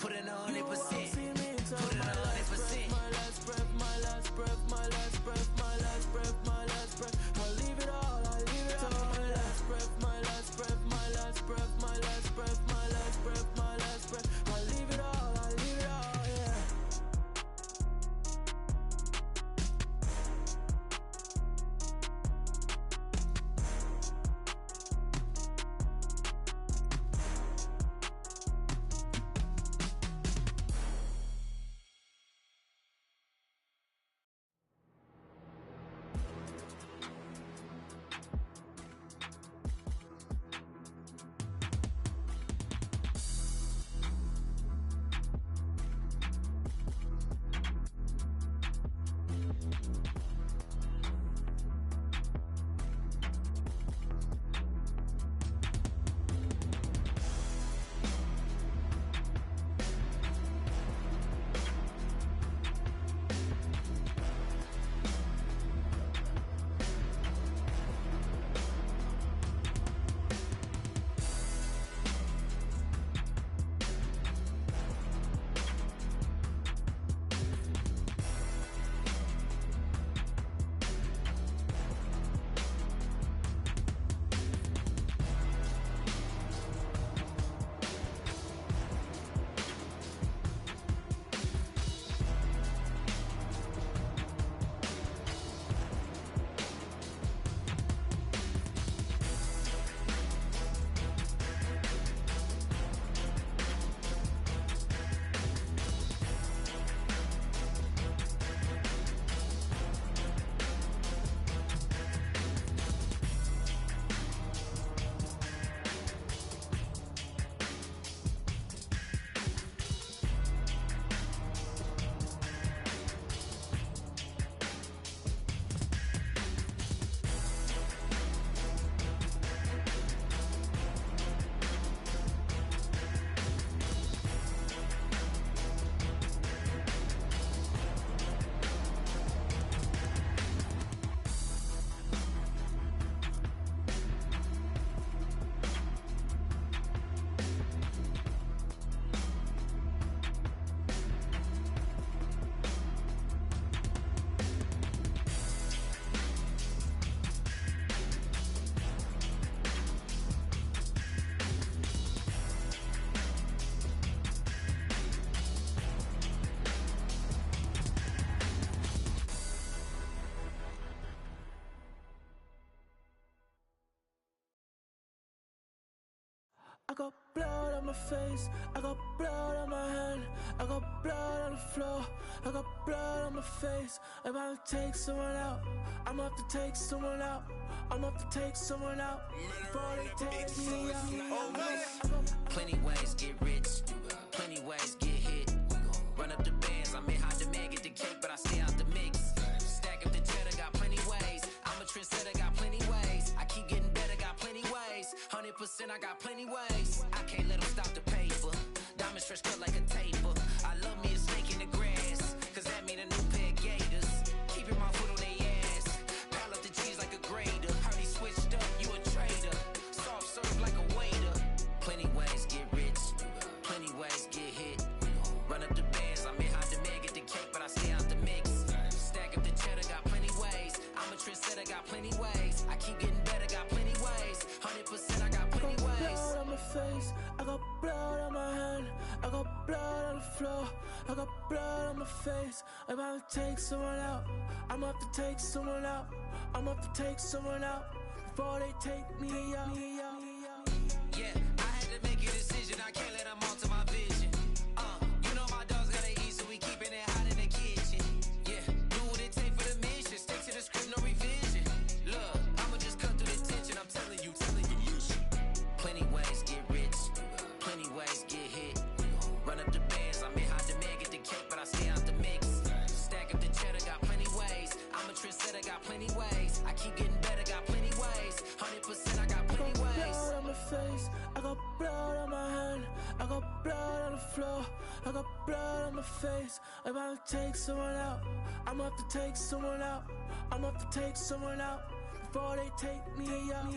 Put it on You 100%. won't see me until Put it my on last breath, 100%. my last breath, my last breath, my last breath, my last breath, my last breath. I leave it all, I leave it all. My last breath, my last breath, my last breath, my last breath, my last breath, my last breath. I leave it all, I leave it all, yeah. I got blood on my face, I got blood on my hand, I got blood on the floor, I got blood on my face. I'm about to take someone out, I'm about to take someone out, I'm about to take someone out before they take me out. Plenty ways get rich, plenty ways get hit. Run up the bands, I'm in high demand, get the cake, but I stay out the mix. Stack up the cheddar, got plenty ways. I'm a trendsetter, got plenty ways. I keep getting better, got plenty ways. 100%, I got plenty ways. I can't let them stop the paper. Diamond stretch cut like a taper. I love me a snake in the grass, cause that mean a new pair of gators. Keeping my foot on their ass. Pile up the cheese like a grater. Heard he switched up, you a traitor. Soft serve like a waiter. Plenty ways get rich, plenty ways get hit. Run up the bands, I'm in high demand, get the cake, but I stay out the mix. Stack up the cheddar, got plenty ways. I'm a trendsetter, got plenty ways. I keep getting better, got plenty ways. 100%, I got plenty ways. I got blood on my face, I got blood on my hand, I got blood on the floor, I got blood on my face. I'm about to take someone out, I'm about to take someone out, I'm about to take someone out before they take me out. Yeah, I had to make a decision, I can't let them alter my vision. You know my dogs gotta eat, so we keeping it hot in the kitchen. Yeah, do what it take for the mission, stick to the script, no revision. Look, I'ma just cut through the tension, I'm telling you. Plenty ways get rich, plenty ways get hit. Run up the bands, I'm in high demand, get the cake, but I stay out the mix. Stack up the cheddar, got plenty ways. I'm a trendsetter, got plenty ways. I keep getting better, got plenty ways. 100%, I got plenty ways. I got blood on my face, I got blood on my hand, I got blood on the floor, I got blood on my face. I'm about to take someone out, I'm about to take someone out, I'm about to take someone out before they take me out.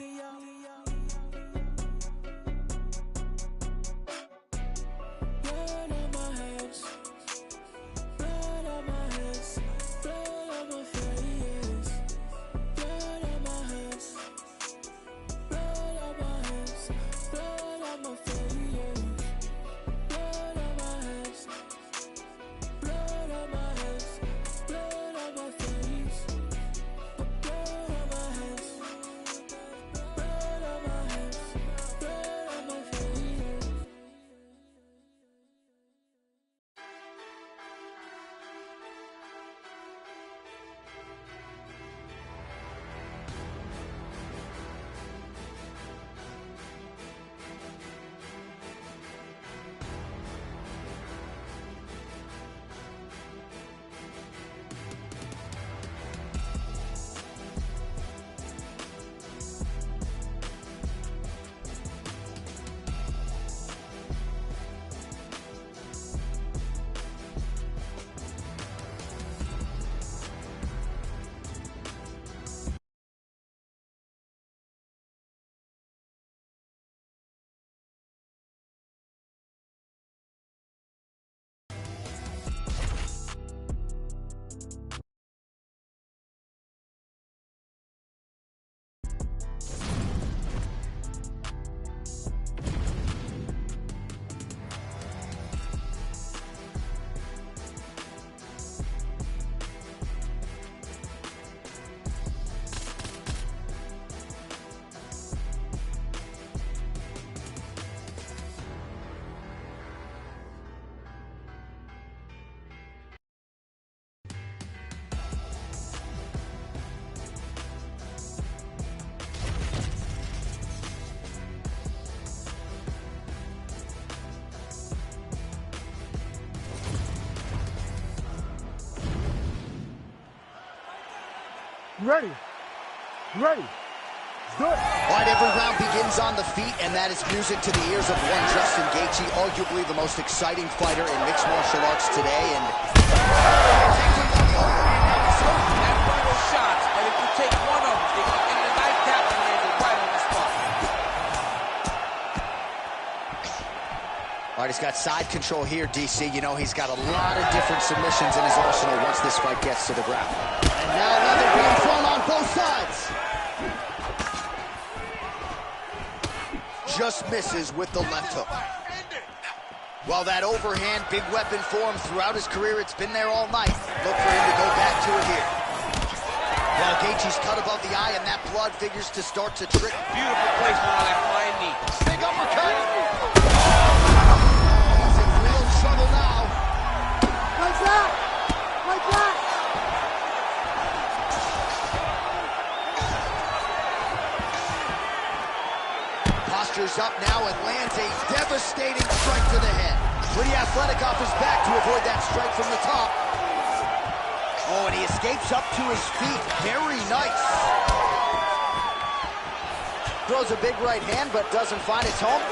Yeah, no, ready? You ready? Let's do it. All right, every round begins on the feet, and that is music to the ears of one Justin Gaethje, arguably the most exciting fighter in mixed martial arts today. And that's one of those shots, and if you take one of them, and the knife tap landed right on the spot. all right, he's got side control here, DC. You know, he's got a lot of different submissions in his arsenal once this fight gets to the ground. And now leather being thrown on both sides. Just misses with the left hook. Well, that overhand, big weapon for him throughout his career. It's been there all night. Look for him to go back to it here. Well, Gaethje's cut above the eye, and that blood figures to start to trick. Beautiful placement on that flying knee. Big uppercut. He's in real trouble now. Like that. Like that. Postures up now and lands a devastating strike to the head. Pretty athletic off his back to avoid that strike from the top. Oh, and he escapes up to his feet. Very nice. Throws a big right hand, but doesn't find its home.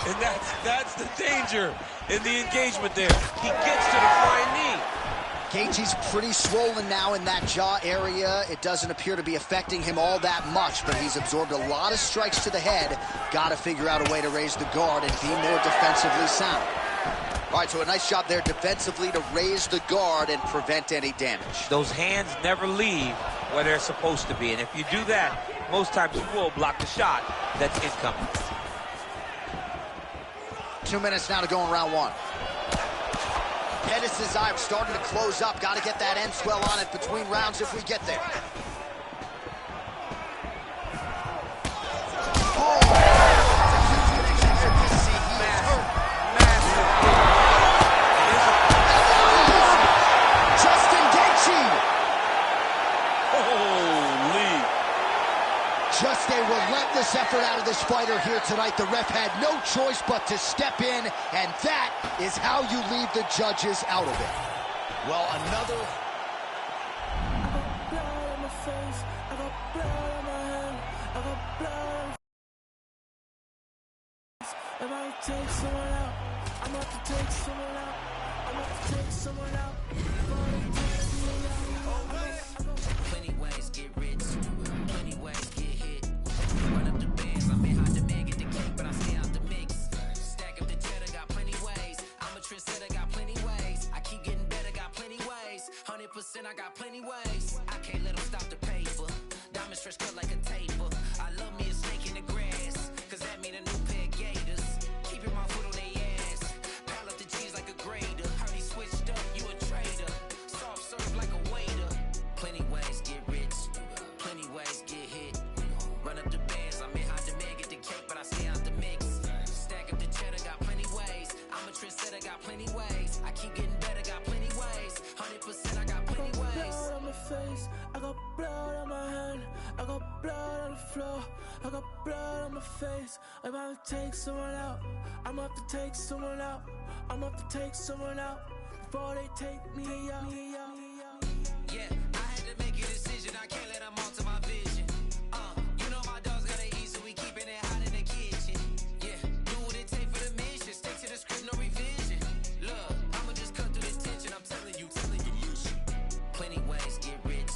And that's the danger in the engagement there. He gets to the flying knee. Gaethje's pretty swollen now in that jaw area. It doesn't appear to be affecting him all that much, but he's absorbed a lot of strikes to the head. Got to figure out a way to raise the guard and be more defensively sound. All right, so a nice job there defensively to raise the guard and prevent any damage. Those hands never leave where they're supposed to be, and if you do that, most times you will block the shot that's incoming. 2 minutes now to go in round one. Pettis' eye starting to close up. Got to get that end swell on it between rounds if we get there. Justin Gaethje! Holy! Just a relentless effort out of this fighter here tonight. The ref had no choice but to step in, and that is how you leave the judges out of it. Well, another... I got blood on my face. I got blood on my hand. I got blood on my face. If I take someone out, I'm about to take someone out. I'm about to take someone out. Plenty ways get rich, plenty ways get hit. Run up the bands, I may hide the man, get the cake, but I stay out the mix. Stack up the cheddar, got plenty ways. I'm a trendsetter, got plenty ways. I keep getting better, got plenty ways. 100%, I got plenty ways. I can't let them stop the paper. Diamond stretch cut like a taper. I love me a snake in the grass, cause that mean a new pair of gators. Keeping my foot on their ass. Pile up the cheese like a grater. Heard he switched up, you a traitor. Soft serve like a waiter. Plenty ways get rich, plenty ways get hit. Run up the bands, I may hide the man, get the cake, but I stay out the mix. Stack up the cheddar, got plenty ways. I'm a trendsetter, got plenty ways. I keep getting better, got plenty ways. 100%, I got plenty ways. Blood on my face. I got blood on my hand. I got blood on the floor. I got blood on my face. I'm about to take someone out. I'm about to take someone out. I'm about to take someone out before they take me out. Yeah, I had to make a decision. I can't let them alter my vision. You know my dogs gotta eat, so we keeping it hot in the kitchen. Yeah, do what it take for the mission. Stick to the script, no revision. Look, I'ma just cut through the tension. I'm telling you. Plenty ways get rich,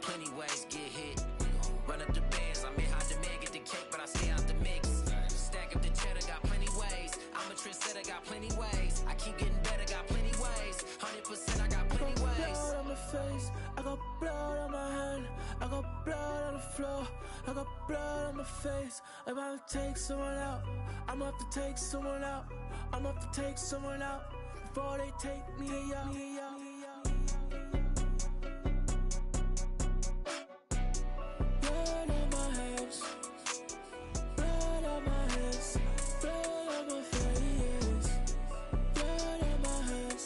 plenty ways get hit. Run up the bands, I may hide the man, get the cake, but I stay out the mix. Stack up the cheddar, got plenty ways. I'm a trendsetter, got plenty ways. I keep getting better, got plenty ways. 100%, I got plenty ways. Blood on my face. I got blood on my hand. I got blood on the floor. I got blood on my face. I'm about to take someone out. I'm about to take someone out. I'm about to take someone out before they take me out. Blood on my hands. Blood on my hands. Blood on my face. Blood on my hands.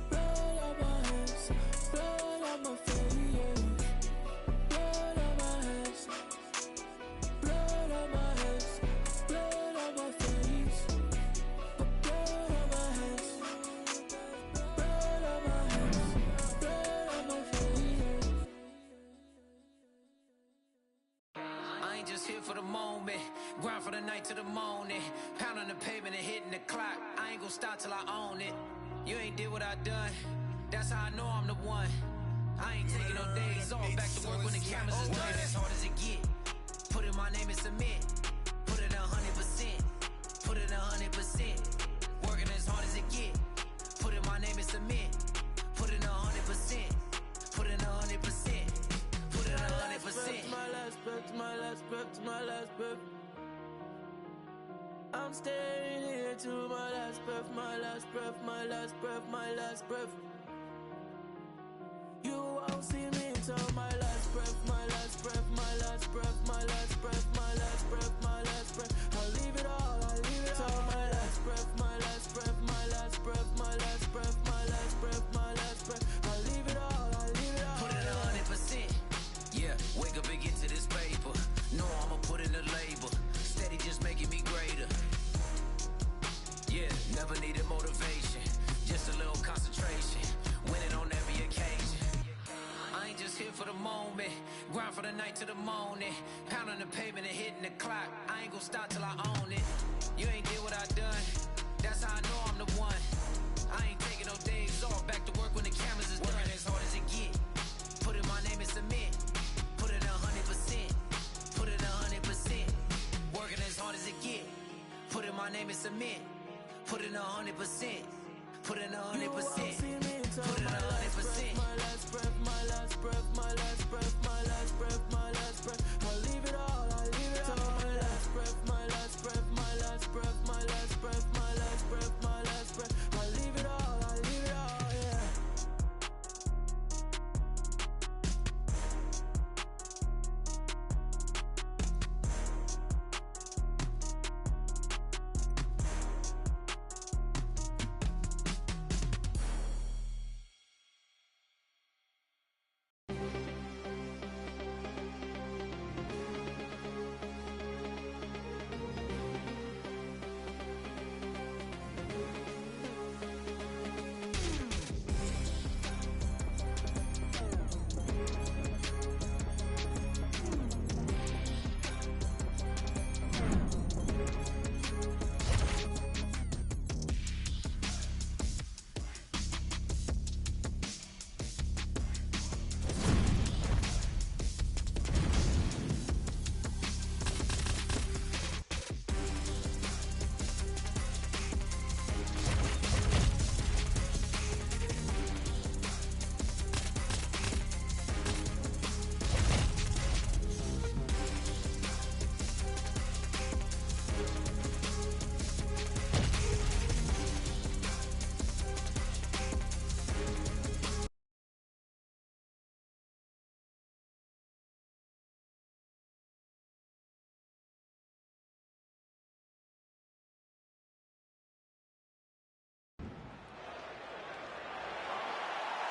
Blood on my hands. Blood on my face. Blood on my hands. Blood on my hands. Blood on my face. Blood on my hands. here for the moment. Grind for the night to the morning. Pound on the pavement and hitting the clock. I ain't gonna stop till I own it. You ain't did what I done. That's how I know I'm the one. I ain't taking no days off. Back to work when the cameras is done. As hard as it get. Put in my name and submit. Put it 100%. Put it 100%. Working as hard as it get. Put in my name and submit. Put it 100%. Put it 100%. Put it 100%. My last breath, my last breath, my last breath. I'm staying here to my last breath, my last breath, my last breath, my last breath. You won't see me till my last breath, my last breath, my last breath, my last breath, my last breath, my last breath. I'll leave it all, I'll leave it all. My last breath, my last breath, my last breath, my last breath, my last breath, my last breath. I'll leave it all, I'll leave it all. Put it 100%. Yeah, wake up and get to this paper. No, I'ma put in the labor. Steady just making me greater. Yeah, never needed motivation. Just a little concentration. Winning on every occasion. I ain't just here for the moment. Grind for the night to the morning. Pound on the pavement and hitting the clock. I ain't gonna stop till I own it. You ain't did what I done. That's how I know I'm the one. I ain't taking no days off. Back to work when the cameras is done. Working as hard as it get. Put in my name and submit. Put it 100%. Put it 100%. Working as hard as it get. Put in my name and submit. Put it 100%. Put it 100%. Put it 100%. My last breath, my last breath, my last breath, my last breath, my last breath. I'll leave it all, I'll leave it all. My last breath, my last breath, my last breath, my last breath, my last breath, my last breath. I'll leave it all, I'll leave it all, yeah.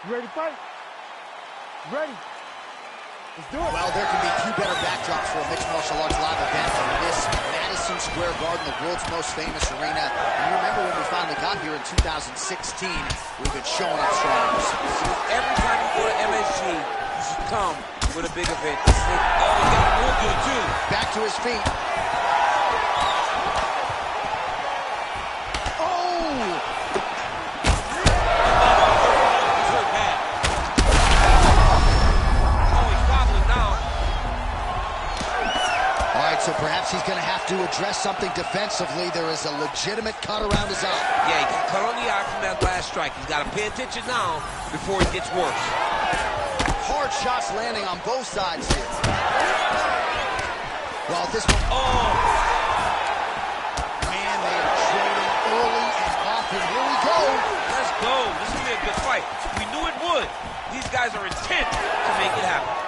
You ready to fight? Ready. Let's do it. Well, there can be few better backdrops for a mixed martial arts live event than this Madison Square Garden, the world's most famous arena. And you remember when we finally got here in 2016, we've been showing up strong. Every time you go to MSG, you should come with a big event. Oh, he got real good, too. Back to his feet. So perhaps he's going to have to address something defensively. There is a legitimate cut around his eye. Yeah, he got cut on the eye from that last strike. He's got to pay attention now before it gets worse. Hard shots landing on both sides here. Well, this one... Oh! Man, they are trading early and often. Here we go. Let's go. This will be a good fight. We knew it would. These guys are intent to make it happen.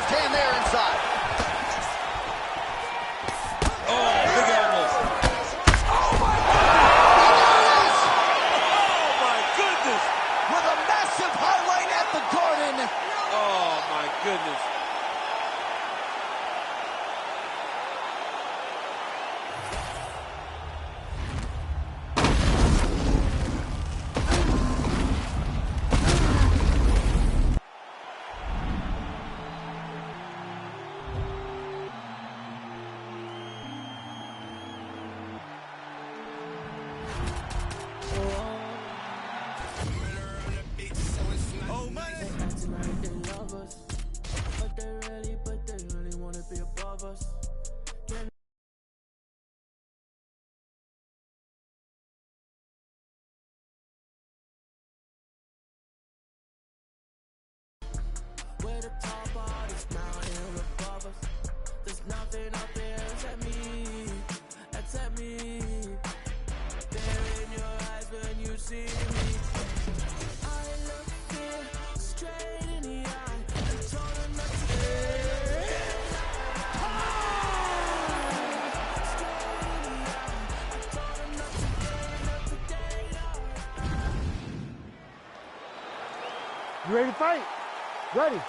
Hand there inside. Oh, big elbow. Oh, my God. Oh, my goodness. With a massive highlight at the Garden. Oh, my goodness. nothing up there except me, except me. There in your eyes when you see me. I look fear straight in the eye and told her not to stay. Straight in the eye, I told her not to date. You ready to fight? Ready.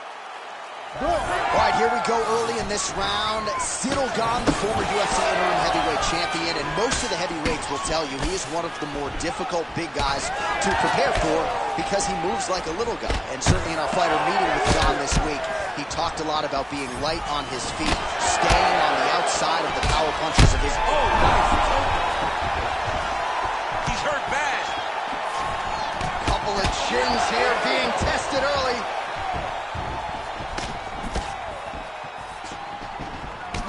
Go. All right, here we go early in this round. Sigilgan, the former UFC interim heavyweight champion, and most of the heavyweights will tell you he is one of the more difficult big guys to prepare for because he moves like a little guy. And certainly in our fighter meeting with John this week, he talked a lot about being light on his feet, staying on the outside of the power punches of his... Oh, nice. He's hurt bad. Couple of chins here being tested early.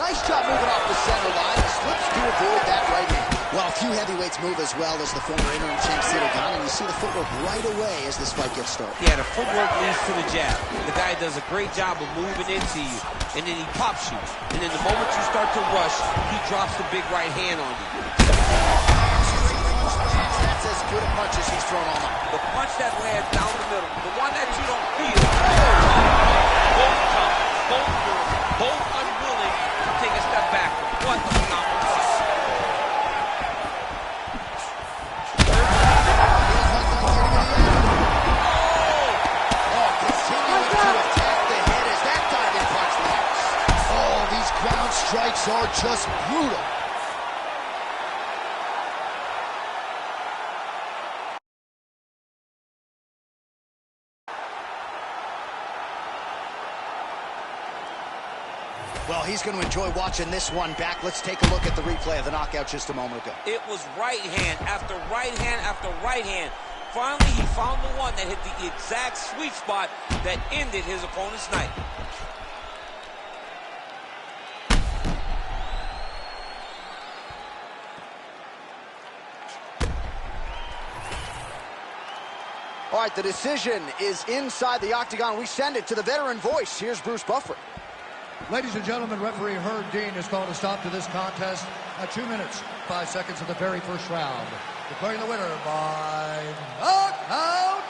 Nice job moving off the center line. Slips to avoid that right hand. Well, a few heavyweights move as well as the former interim champ Sigilgan, and you see the footwork right away as this fight gets started. Yeah, the footwork leads to the jab. The guy does a great job of moving into you, and then he pops you. And then the moment you start to rush, he drops the big right hand on you. That's as good a punch as he's thrown all night. The punch that lands down the middle, the one that you don't feel. Both tough, both good, both unwilling to take a step back. What a phenomenal fight. Continuing to attack the head as that diving punch lands. Oh, these ground strikes are just brutal. Well, he's going to enjoy watching this one back. Let's take a look at the replay of the knockout just a moment ago. It was right hand after right hand after right hand. Finally, he found the one that hit the exact sweet spot that ended his opponent's night. All right, the decision is inside the octagon. We send it to the veteran voice. Here's Bruce Buffer. Ladies and gentlemen, referee Herb Dean has called a stop to this contest at 2 minutes, 5 seconds of the very first round. Declaring the winner by knockout,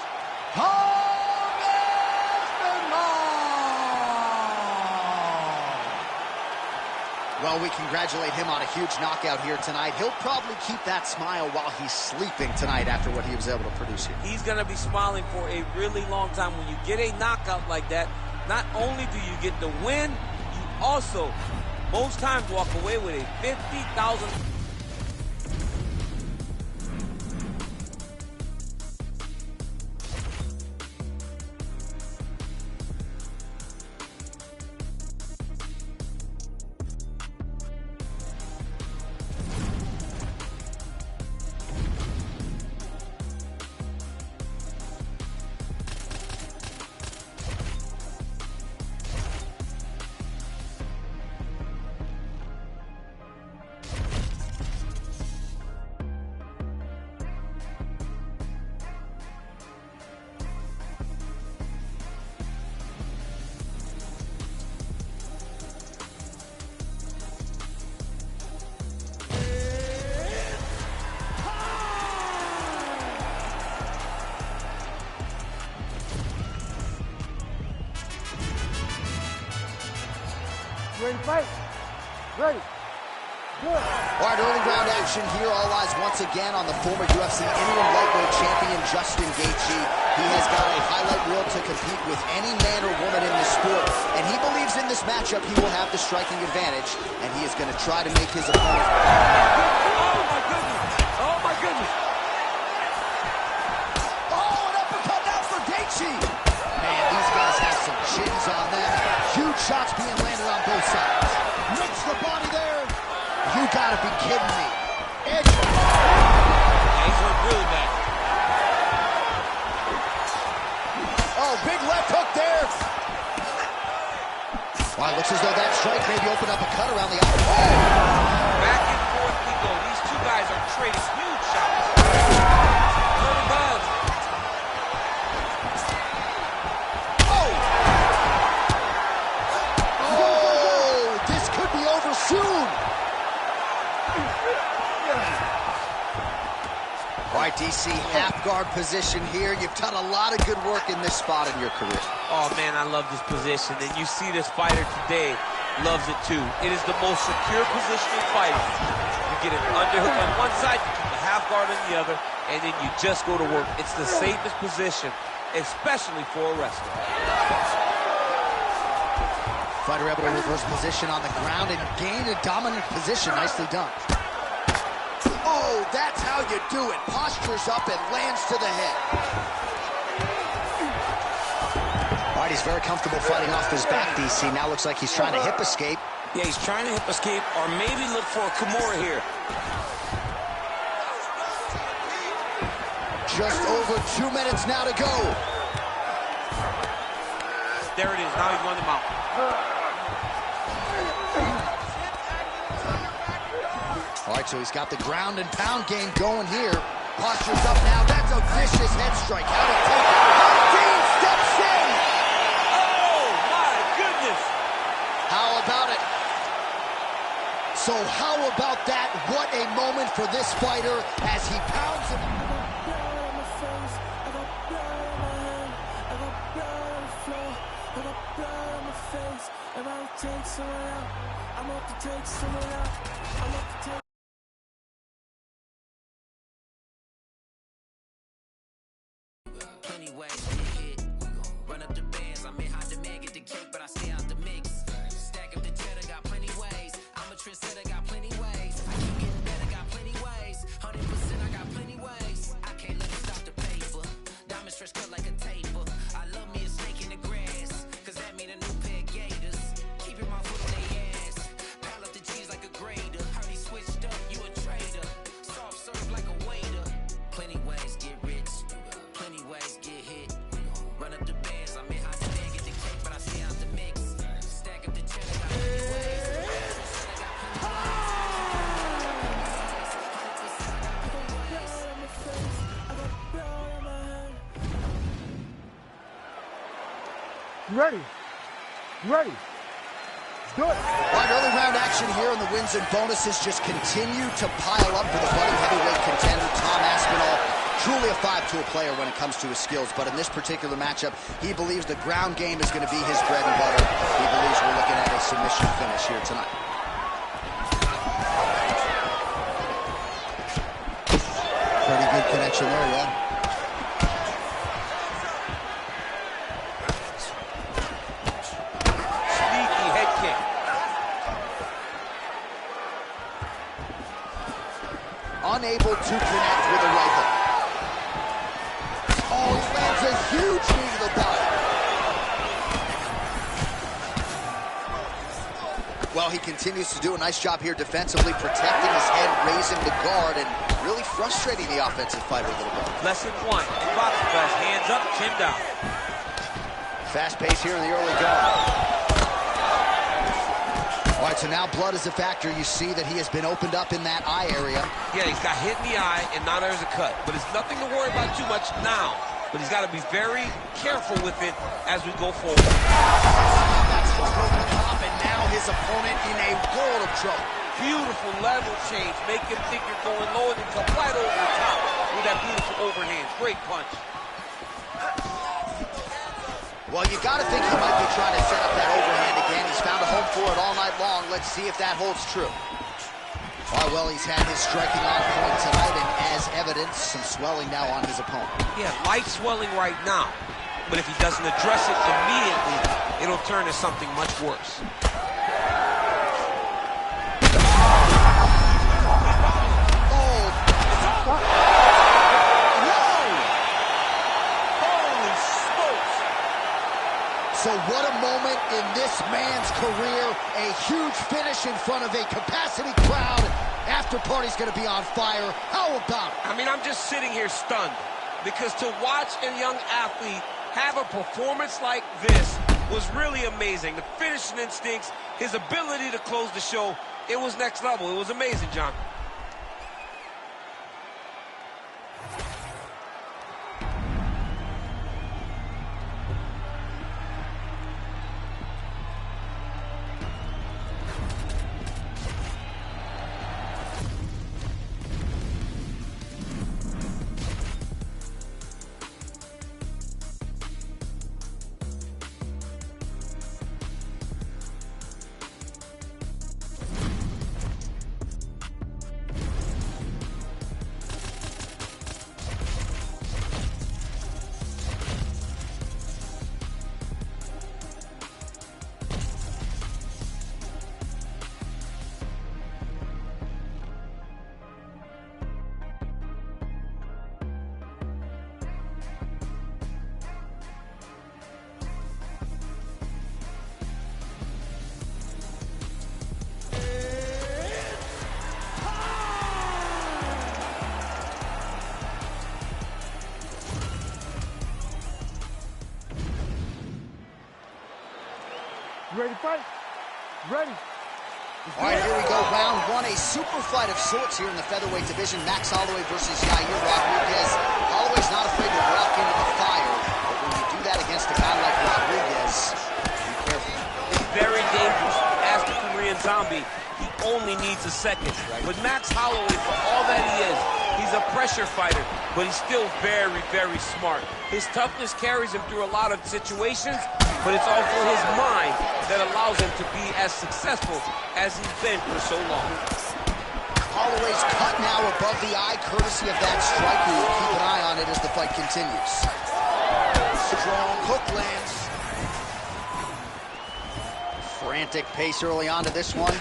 Well, we congratulate him on a huge knockout here tonight. He'll probably keep that smile while he's sleeping tonight after what he was able to produce here. He's going to be smiling for a really long time. When you get a knockout like that, not only do you get the win, you also, most times, walk away with a $50,000. Ready to fight? Ready. Good. All right, early round action here. All eyes once again on the former UFC interim lightweight champion, Justin Gaethje. He has got a highlight reel to compete with any man or woman in this sport, and he believes in this matchup he will have the striking advantage, and he is going to try to make his opponent... Oh, my goodness. Oh, my goodness. Oh, an uppercut now for Gaethje. Man, these guys have some chins on them. Huge shots being landed on both sides. Rips the body there. You gotta be kidding me. Edge. Yeah, he's hurt really bad. Oh, big left hook there. Wow, looks as though that strike maybe opened up a cut around the eye. Oh! Back and forth we go. These two guys are trading huge shots. Early buzz. Oh! Oh! This could be over position here. You've done a lot of good work in this spot in your career. Oh, man, I love this position. And you see this fighter today loves it, too. It is the most secure position in fighting. You get an underhook on one side, you keep a half guard on the other, and then you just go to work. It's the safest position, especially for a wrestler. Fighter able to reverse position on the ground and gain a dominant position. Nicely done. Oh, that's how you do it. Postures up and lands to the head. All right, he's very comfortable fighting off his back, DC. Now looks like he's trying to hip escape. Yeah, he's trying to hip escape or maybe look for a Kimura here. Just over 2 minutes now to go. There it is. Now he's running him out. All right, so he's got the ground and pound game going here. Postures up now. That's a vicious head strike. How to take it? Dean steps in. Oh, my goodness. How about it? So how about that? What a moment for this fighter as he pounds him. I'm about to take someone out. I'm about to take someone out. I'm about to take. Plenty ways to get hit. Run up the bands. I'm in high demand, get the cake, but I stay out the mix. Stack up the cheddar, got plenty ways. I'm a trendsetter, got plenty ways. I keep getting better, got plenty ways. 100%, I got plenty ways. I can't let it stop the paper. Diamonds fresh cut like a taper. I love me a snake in the grass, cause that mean a new pair of gators. Keeping my foot on their ass. Pile up the cheese like a grater. Heard he switched up, you a traitor. Soft serve like a waiter. Plenty ways get rich. Plenty ways get hit. Run up the bands, I'm in high demand, get the cake, but I stay out the mix. Stack up the cheddar, got plenty ways. You ready? You ready? Let's do it. All right, early round action here, and the wins and bonuses just continue to pile up for the budding heavyweight contender, Tom Aspinall. Truly a five-tool player when it comes to his skills, but in this particular matchup, he believes the ground game is going to be his bread and butter. He believes we're looking at a submission finish here tonight. Pretty good connection there, yeah. Sneaky head kick. Unable to connect with a right hook. Oh, he lands a huge knee to the body. Well, he continues to do a nice job here defensively, protecting his head, raising the guard, and really frustrating the offensive fighter a little bit. Lesson one, in boxing class, hands up, chin down. Fast pace here in the early going. All right, so now blood is a factor. You see that he has been opened up in that eye area. Yeah, he's got hit in the eye, and now there's a cut. But it's nothing to worry about too much now. But he's got to be very careful with it as we go forward. That's just over the top, and now his opponent in a world of trouble. Beautiful level change. Make him think you're going low and then come right over the top with that beautiful overhand. Great punch. Well, you got to think he might be trying to set up that overhand again. He's found a home for it all night long. Let's see if that holds true. Oh, well, he's had his striking on point tonight, and as evidence, some swelling now on his opponent. Yeah, light swelling right now. But if he doesn't address it immediately, it'll turn to something much worse. So what a moment in this man's career. A huge finish in front of a capacity crowd. After party's going to be on fire. How about it? I mean, I'm just sitting here stunned because to watch a young athlete have a performance like this was really amazing. The finishing instincts, his ability to close the show, it was next level. It was amazing, John. You ready to fight? Ready. All right, here we go. Round one, a super fight of sorts here in the featherweight division. Max Holloway versus Yair Rodriguez. Holloway's not afraid to walk into the fire, but when you do that against a guy like Rodriguez, be careful. It's very dangerous. Ask the Korean Zombie. He only needs a second. With Max Holloway, for all that he is, he's a pressure fighter, but he's still very, very smart. His toughness carries him through a lot of situations, but it's also his mind that allows him to be as successful as he's been for so long. Holloway's cut now above the eye, courtesy of that strike. We will keep an eye on it as the fight continues. Strong hook lands. Frantic pace early on to this one.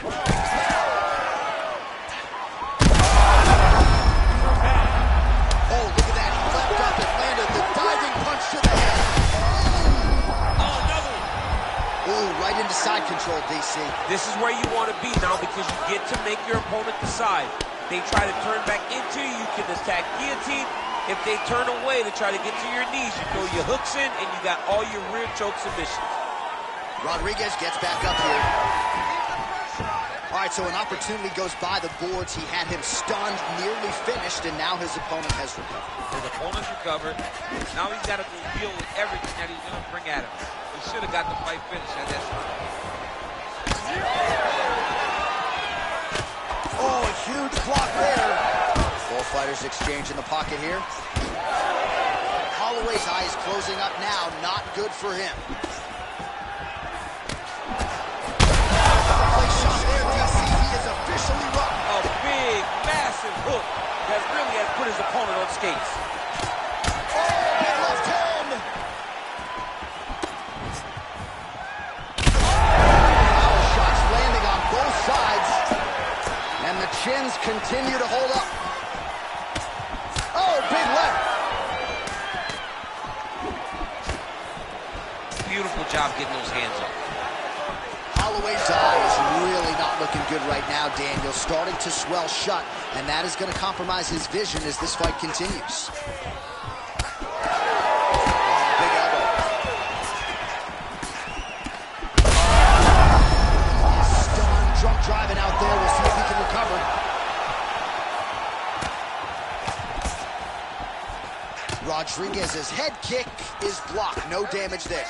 Oh, look at that. He leapt up and landed the diving punch to the head. Oh, another one. Ooh, right into side control, DC. This is where you want to be now because you get to make your opponent decide. They try to turn back into you, you can attack guillotine. If they turn away to try to get to your knees, you throw your hooks in and you got all your rear choke submissions. Rodriguez gets back up here. All right, so an opportunity goes by the boards. He had him stunned, nearly finished, and now his opponent has recovered. His opponent's recovered. Now he's got to deal with everything that he's going to bring at him. He should have got the fight finished at that time. Oh, a huge block there. Both fighters exchange in the pocket here. Holloway's eye is closing up now. Not good for him. Officially run. A big, massive hook that really has put his opponent on skates. Oh, big left hand. Power shots landing on both sides. And the chins continue to hold up. Oh, big left. Beautiful job getting those hands up. Holloway's eye is really not looking good right now, Daniel. Starting to swell shut, and that is going to compromise his vision as this fight continues. Big elbow. He's stunned, drunk driving out there. We'll see if he can recover. Rodriguez's head kick is blocked. No damage there.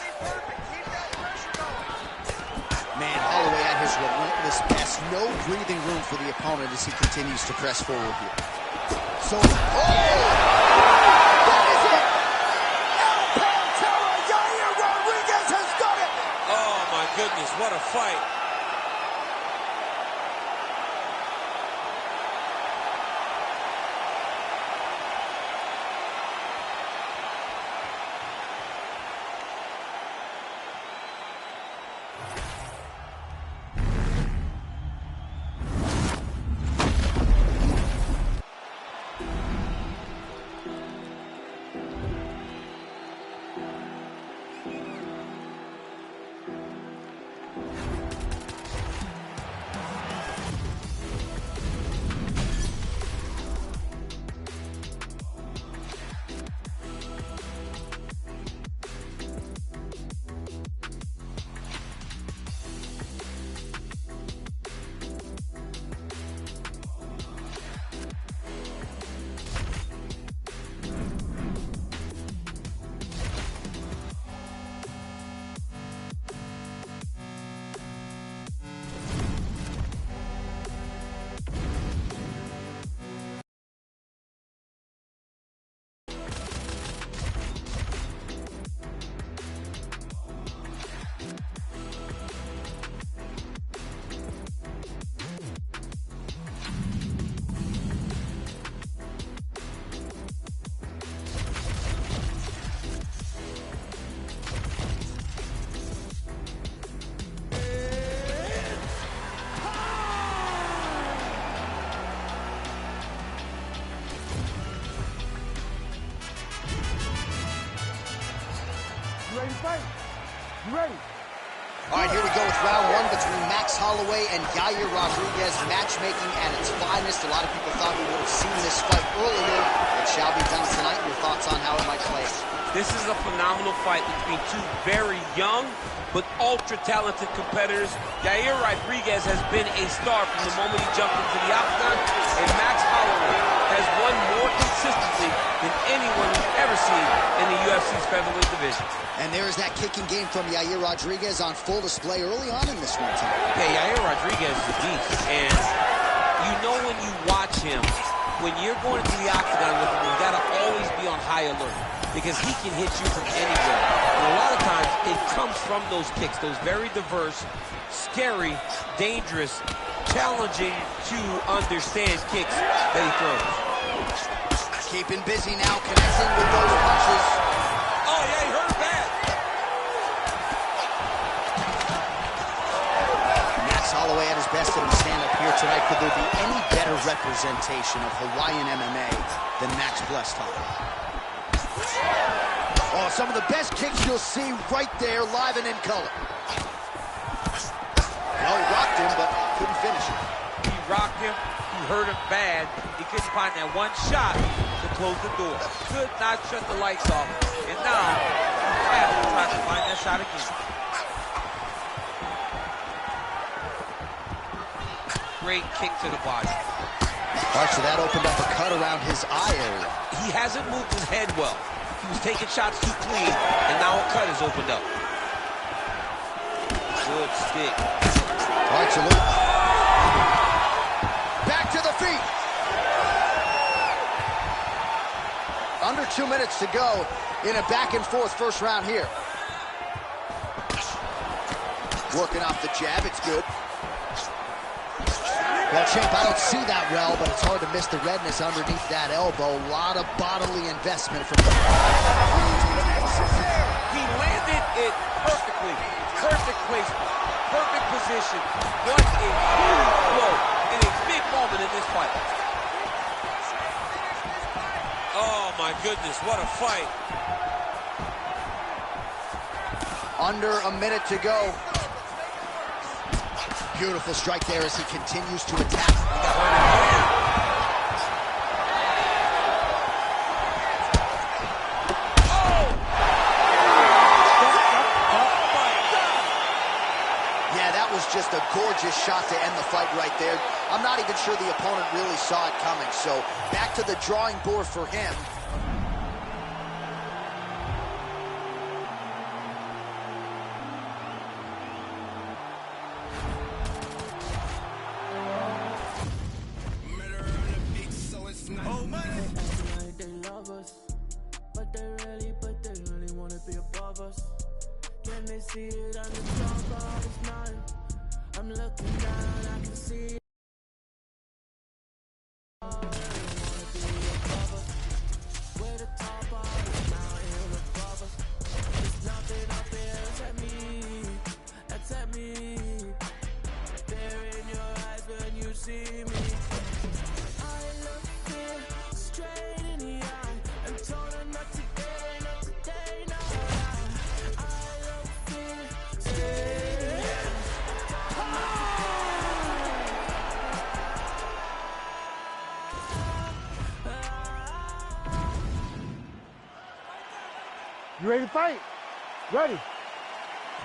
Man, Holloway at his relentless best. No breathing room for the opponent as he continues to press forward here. So, that is it! El Pantera, Yair Rodriguez has done it! Oh, my goodness, what a fight. ready to fight? You ready? All right, here we go with round one between Max Holloway and Yair Rodriguez. Matchmaking at its finest. A lot of people thought we would have seen this fight earlier. It shall be done tonight. Your thoughts on how it might play? This is a phenomenal fight between two very young but ultra-talented competitors. Yair Rodriguez has been a star from the moment he jumped into the octagon, and Max Holloway has won more consistently than anyone we've ever seen in the UFC's featherweight division. And there is that kicking game from Yair Rodriguez on full display early on in this one time. Yeah, Yair Rodriguez is a beast, and you know when you watch him, when you're going into the octagon with him, you gotta always be on high alert, because he can hit you from anywhere. And a lot of times, it comes from those kicks, those very diverse, scary, dangerous, challenging to understand kicks that he throws. Keeping busy now, connecting with those punches. Oh, yeah, he hurt bad. Max Holloway at his best in the stand-up here tonight. Could there be any better representation of Hawaiian MMA than Max blessed Holloway? Oh, some of the best kicks you'll see right there, live and in color. Well, he rocked him, but couldn't finish it. He rocked him. He hurt him bad. He couldn't find that one shot to close the door. Could not shut the lights off. And now, he has to try to find that shot again. Great kick to the body. All right, so that opened up a cut around his eye area. He hasn't moved his head well. He was taking shots too clean, and now a cut has opened up. Good stick. All right, so look. Back to the feet. Under 2 minutes to go in a back-and-forth first round here. Working off the jab, it's good. Well, Champ, I don't see that well, but it's hard to miss the redness underneath that elbow. A lot of bodily investment from the... He landed it perfectly. Perfect placement. Perfect position. What a huge blow in a big moment in this fight. Oh, my goodness, what a fight. Under a minute to go. Beautiful strike there as he continues to attack. He got hurt. Yeah, that was just a gorgeous shot to end the fight right there. I'm not even sure the opponent really saw it coming. So back to the drawing board for him. Can they see it on the top of his mind? I'm looking down, I can see it. I really wanna be above us. We're the top of this mountain above us. There's nothing up here except me, except me. There in your eyes when you see me. I look fear straight in the eye and told her not today, not today, no. You ready to fight? Ready.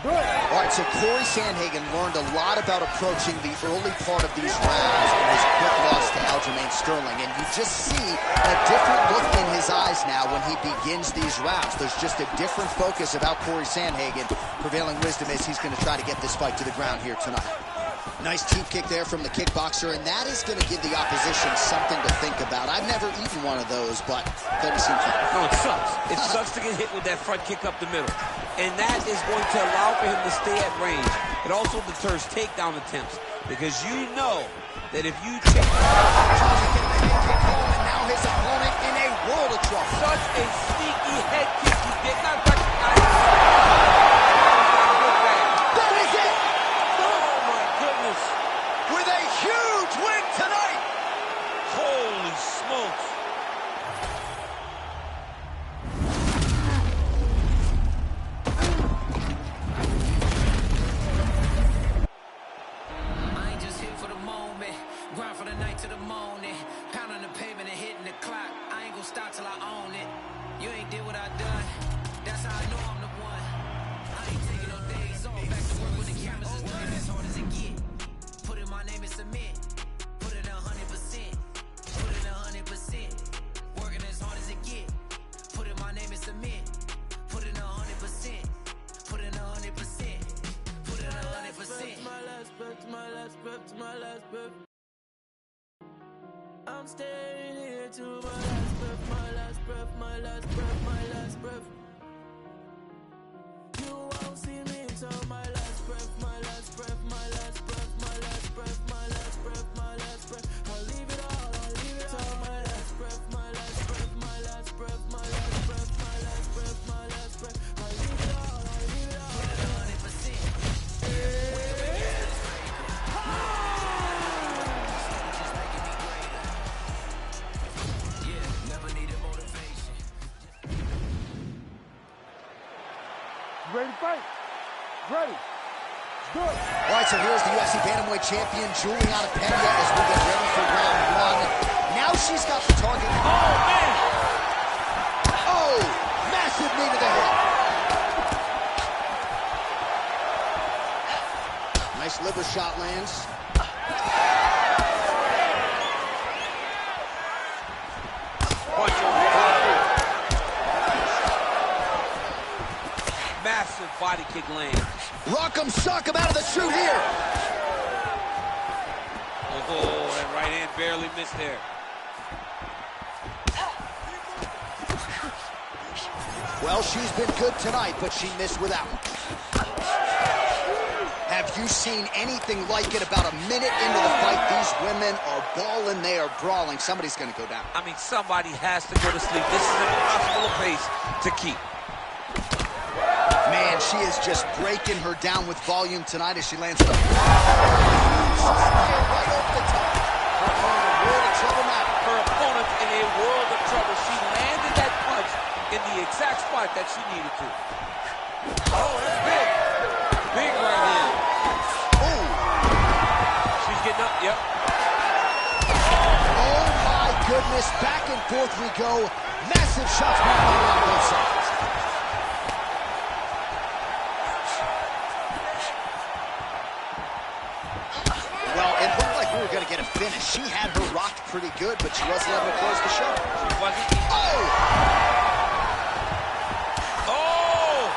Good. All right, so Corey Sandhagen learned a lot about approaching the early part of these rounds in his quick loss to Aljamain Sterling, and you just see a different look in his eyes now when he begins these rounds. There's just a different focus about Corey Sandhagen. Prevailing wisdom is he's going to try to get this fight to the ground here tonight. Nice teep kick there from the kickboxer, and that is going to give the opposition something to think about. I've never eaten one of those, but it doesn't seem fun. No, it sucks. It sucks to get hit with that front kick up the middle. And that is going to allow for him to stay at range. It also deters takedown attempts, because you know that if you take... And now his opponent in a world of trouble. Such a sneaky head kick. He did not recognize it. That is it! Oh, my goodness. With a huge win tonight! Holy smokes. I ain't just here for the moment. Grind for the night to the morning. Pounding the pavement and hitting the clock. I ain't gonna stop till I own it. You ain't did what I done. with the cameras is working as hard as it get. Put in my name and submit. Put in 100%. Put in 100%. Working as hard as it get. Put in my name and submit. Put in 100%. Put in 100%. Put in 100%. My last breath, my last breath, my last breath. I'm staying here to my last breath, my last breath, my last breath, my last breath. You won't see me until my last breath, my last breath, my last breath, my last breath, my last breath, my last breath. I'll leave it all, I'll leave it all. My last breath, my last breath, my last breath, my last breath, my last breath, my last breath. I'll leave it all, I'll leave it all. Put in 100%. Ready to fight? Ready. Good. All right, so here's the UFC Bantamweight champion, Juliana Pena, as we get ready for round one. Now she's got the target. Oh, man! Oh, massive knee to the head. Nice liver shot lands. Punch over the body. Massive body kick lands. Rock'em sock'em out of the chute here. Oh, that right hand barely missed there. Well, she's been good tonight, but she missed without. Have you seen anything like it? About a minute into the fight, these women are balling, they are brawling. Somebody's going to go down. I mean, somebody has to go to sleep. This is an impossible pace to keep. Man, she is just breaking her down with volume tonight as she lands the right over the top. Her opponent in a world of trouble now. Her opponent in a world of trouble. She landed that punch in the exact spot that she needed to. Oh, that's big. Big right hand. Oh. She's getting up, yep. Oh my goodness, back and forth we go. Massive shots being fired on both sides. Well, it looked like we were going to get a finish. She had her rocked pretty good, but she wasn't able to close the show. She wasn't. Oh! Oh!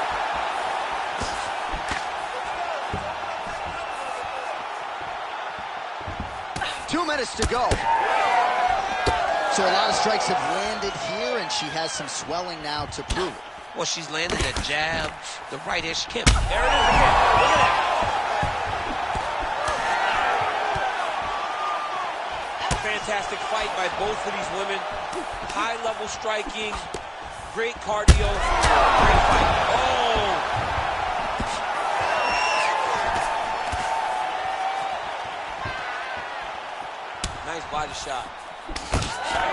2 minutes to go. So a lot of strikes have landed here, and she has some swelling now to prove it. Well, she's landed a jab, the right hand. She can't. There it is again. Look at that. Fantastic fight by both of these women. High-level striking, great cardio, great fight. Oh! Nice body shot.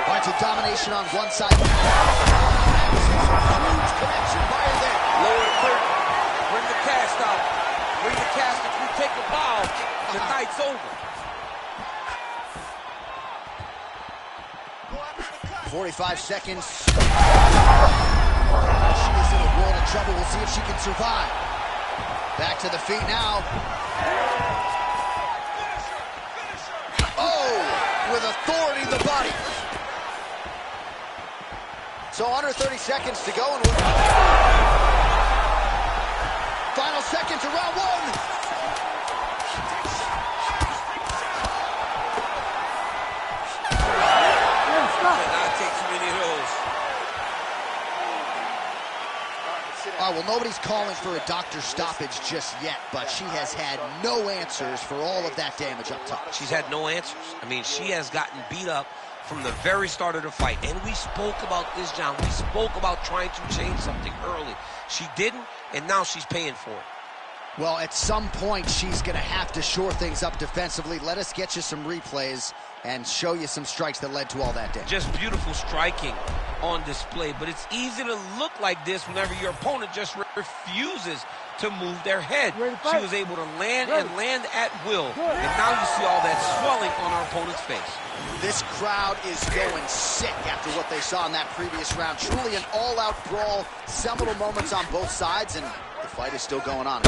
Points of domination on one side. Huge connection by her there. Lower the curtain. Bring the cast out. Bring the cast. If you take a bow, the night's over. 45 seconds. She is in a world of trouble. We'll see if she can survive. Back to the feet now. Oh, with authority in the body. So under 30 seconds to go. And final seconds of round one. Well, nobody's calling for a doctor's stoppage just yet, but she has had no answers for all of that damage up top. She's had no answers. I mean, she has gotten beat up from the very start of the fight. And we spoke about this, John. We spoke about trying to change something early. She didn't, and now she's paying for it. Well, at some point, she's going to have to shore things up defensively. Let us get you some replays and show you some strikes that led to all that damage. Just beautiful striking on display, but it's easy to look like this whenever your opponent just refuses to move their head. She was able to land and land at will, and now you see all that swelling on our opponent's face. This crowd is going sick after what they saw in that previous round. Truly an all-out brawl, seminal moments on both sides, and the fight is still going on.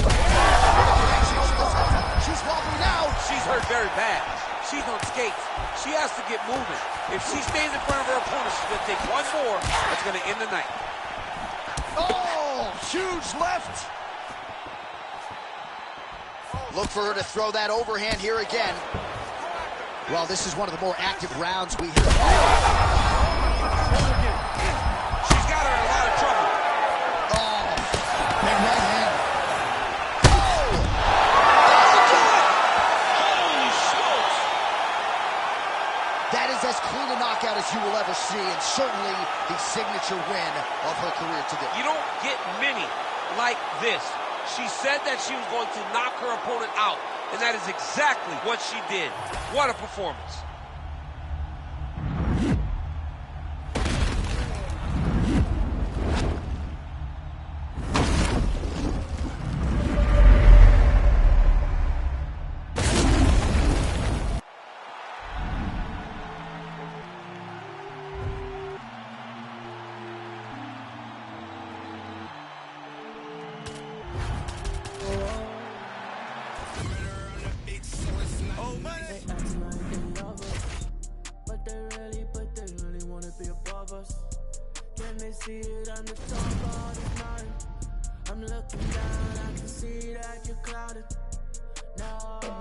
She's wobbling now. She's hurt very bad. She's on skates. She has to get moving. If she stays in front of her opponent, she's going to take one more. That's going to end the night. Oh, huge left. Look for her to throw that overhand here again. Well, this is one of the more active rounds we have. She's got her in a lot of trouble. Oh, big right hand. Holy smokes. That is as clean a knockout as you will ever see, and certainly the signature win of her career today. You don't get many like this. She said that she was going to knock her opponent out, and that is exactly what she did. What a performance. See it on the top of the mountain. I'm looking down, I can see that you're clouded. No, I don't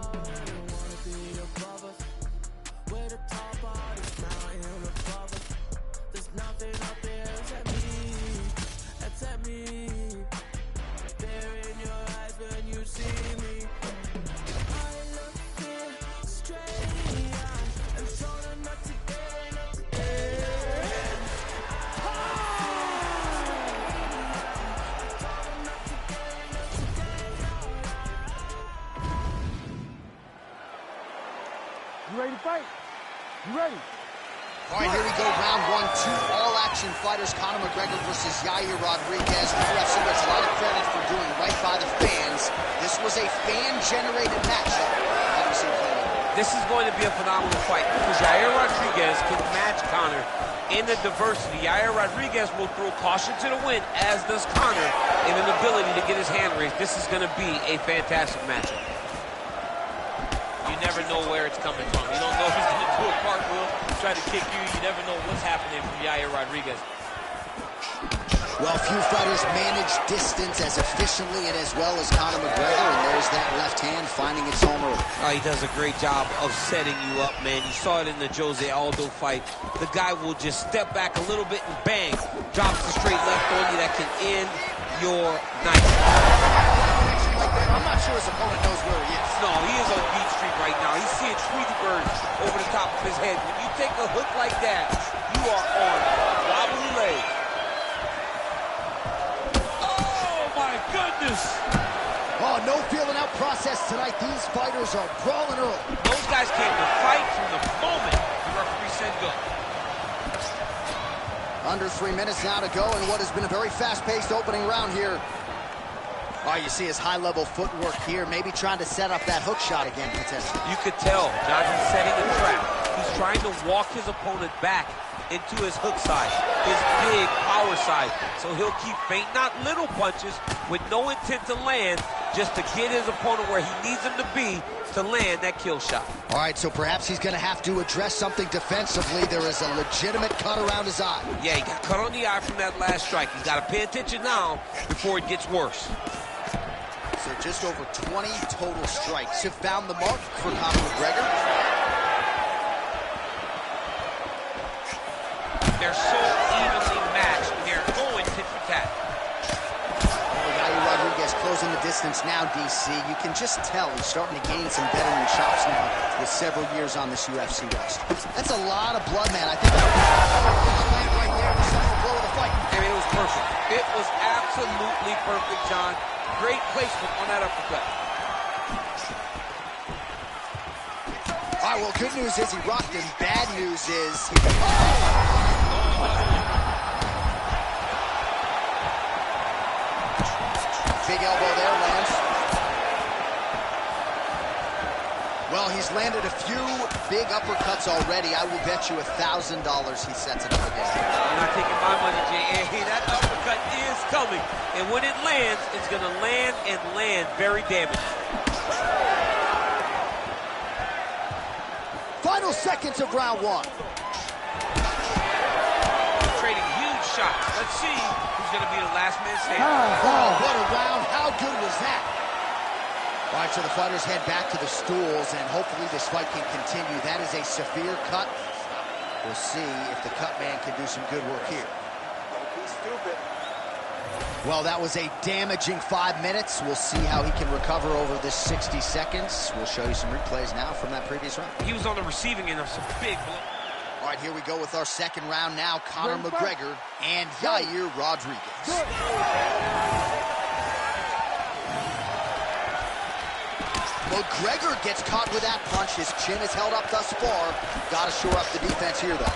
wanna be above us. We're the top of this mountain above us. There's nothing up there except me. There in your eyes when you see me. I look here straight on and told her not to get. You ready to fight? You ready? All right, here we go, round 1, 2 all-action fighters, Conor McGregor versus Yair Rodriguez. The UFC gets a lot of credit for doing right by the fans. This was a fan-generated match. How do you see it? This is going to be a phenomenal fight because Yair Rodriguez can match Conor in the diversity. Yair Rodriguez will throw caution to the wind, as does Conor, in an ability to get his hand raised. This is going to be a fantastic matchup. You never know where it's coming from. You don't know if he's going to do a cartwheel, try to kick you. You never know what's happening from Yair Rodriguez. Well, few fighters manage distance as efficiently and as well as Conor McGregor, and there's that left hand finding its home early. Oh, he does a great job of setting you up, man. You saw it in the Jose Aldo fight. The guy will just step back a little bit and bang, drops the straight left on you that can end your night. I'm not sure his opponent knows where he is. No, he is on Beat Street right now. He's seeing Tweety birds over the top of his head. When you take a hook like that, you are on wobbly legs. Oh, my goodness. Oh, no feeling out process tonight. These fighters are brawling early. Those guys came to fight from the moment the referee said go. Under 3 minutes now to go in what has been a very fast-paced opening round here. All you see is high-level footwork here, maybe trying to set up that hook shot again, potentially. You could tell, John, he's setting a trap. He's trying to walk his opponent back into his hook side, his big power side. So he'll keep feint, not little punches, with no intent to land, just to get his opponent where he needs him to be to land that kill shot. All right, so perhaps he's going to have to address something defensively. There is a legitimate cut around his eye. Yeah, he got cut on the eye from that last strike. He's got to pay attention now before it gets worse. So just over 20 total strikes have found the mark for Conor McGregor. They're so evenly matched, and they're going tit for tat. Yair Rodriguez closing the distance now, DC. You can just tell he's starting to gain some veteran chops now with several years on this UFC roster. That's a lot of blood, man. I think that land right there, the central blow of the fight. I mean, it was perfect. It was absolutely perfect, John. Great placement on that uppercut. All right, right, well, good news is he rocked him. Bad news is he... Big elbow there, lands. Well, he's landed a few big uppercuts already. I will bet you $1,000 he sets it up again. You're not taking my money, Jay. Hey, that uppercut is coming. And when it lands, it's going to land and land very damaging. Final seconds of round one. Trading huge shots. Let's see who's going to be the last man standing. Oh, what a round. How good was that? All right, so the fighters head back to the stools, and hopefully this fight can continue. That is a severe cut. We'll see if the cut man can do some good work here. Well, that was a damaging 5 minutes. We'll see how he can recover over this 60 seconds. We'll show you some replays now from that previous round. He was on the receiving end of some big blows. All right, here we go with our second round now. Conor McGregor and Yair Rodriguez. McGregor gets caught with that punch. His chin is held up thus far. Got to shore up the defense here, though.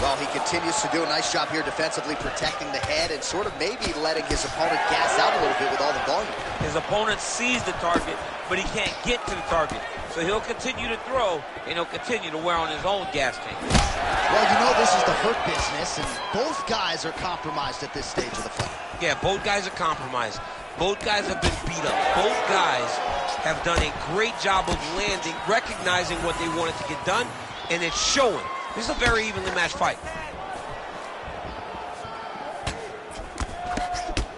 Well, he continues to do a nice job here defensively, protecting the head and sort of maybe letting his opponent gas out a little bit with all the volume. His opponent sees the target, but he can't get to the target. So he'll continue to throw, and he'll continue to wear on his own gas tank. Well, you know this is the hurt business, and both guys are compromised at this stage of the fight. Yeah, both guys are compromised. Both guys have been beat up. Both guys have done a great job of landing, recognizing what they wanted to get done, and it's showing. This is a very evenly matched fight.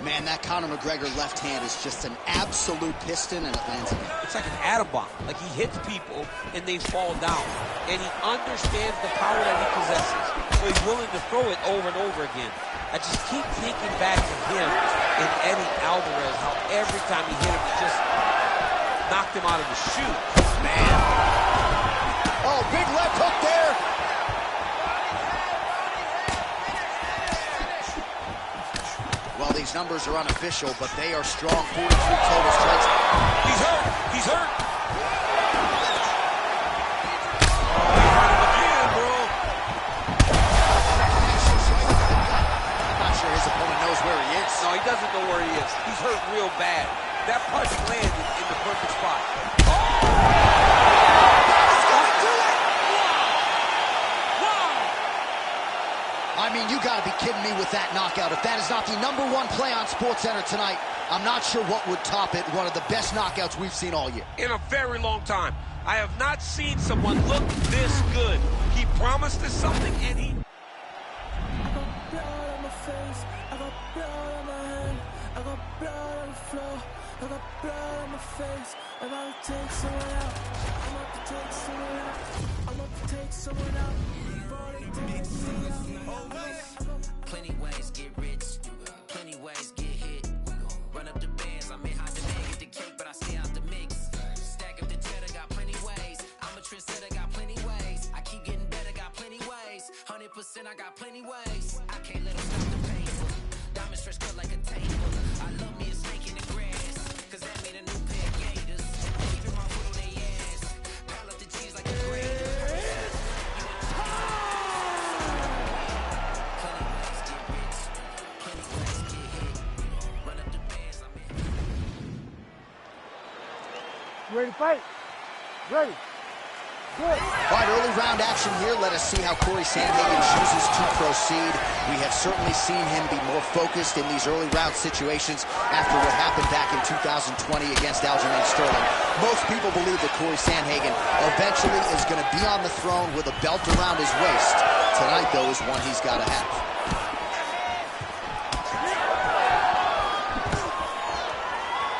Man, that Conor McGregor left hand is just an absolute piston, and it lands again. It's like an atom bomb. Like he hits people, and they fall down. And he understands the power that he possesses. So he's willing to throw it over and over again. I just keep thinking back to him and Eddie Alvarez, how every time he hit him, it just knocked him out of the shoe. Man. Oh, big left hook there. Well, these numbers are unofficial, but they are strong. 43 total strikes. He's hurt. He's hurt. Where he is. No, he doesn't know where he is. He's hurt real bad. That punch landed in the perfect spot. Oh! He's gonna do it! Wow! I mean, you gotta be kidding me with that knockout. If that is not the #1 play on SportsCenter tonight, I'm not sure what would top it. One of the best knockouts we've seen all year. In a very long time. I have not seen someone look this good. He promised us something, and he... I got blood on my hand, I got blood on the floor, I got blood on my face. I'm about to take someone out, I'm about to take someone out, I'm about to take someone out. Plenty ways get rich, plenty ways get hit. Run up the bands, I'm in hot demand, get the cake, but I stay out the mix. Stack up the cheddar, got plenty ways. I'm a trendsetter, got plenty ways. I keep getting better, got plenty ways. 100%, I got plenty ways. I can't let them stop the pain. Diamond stretched cut like a table. I love me a snake in the grass, cause that made a new pair of gators. Threw my foot on their ass, pile up the cheese like a grater. Plenty ways get rich, plenty ways get hit. Run up the bands, I'm in. Ready to fight? Ready. Good. All right, early round action here. Let us see how Corey Sandhagen chooses to proceed. We have certainly seen him be more focused in these early round situations after what happened back in 2020 against Aljamain Sterling. Most people believe that Corey Sandhagen eventually is going to be on the throne with a belt around his waist. Tonight, though, is one he's got to have.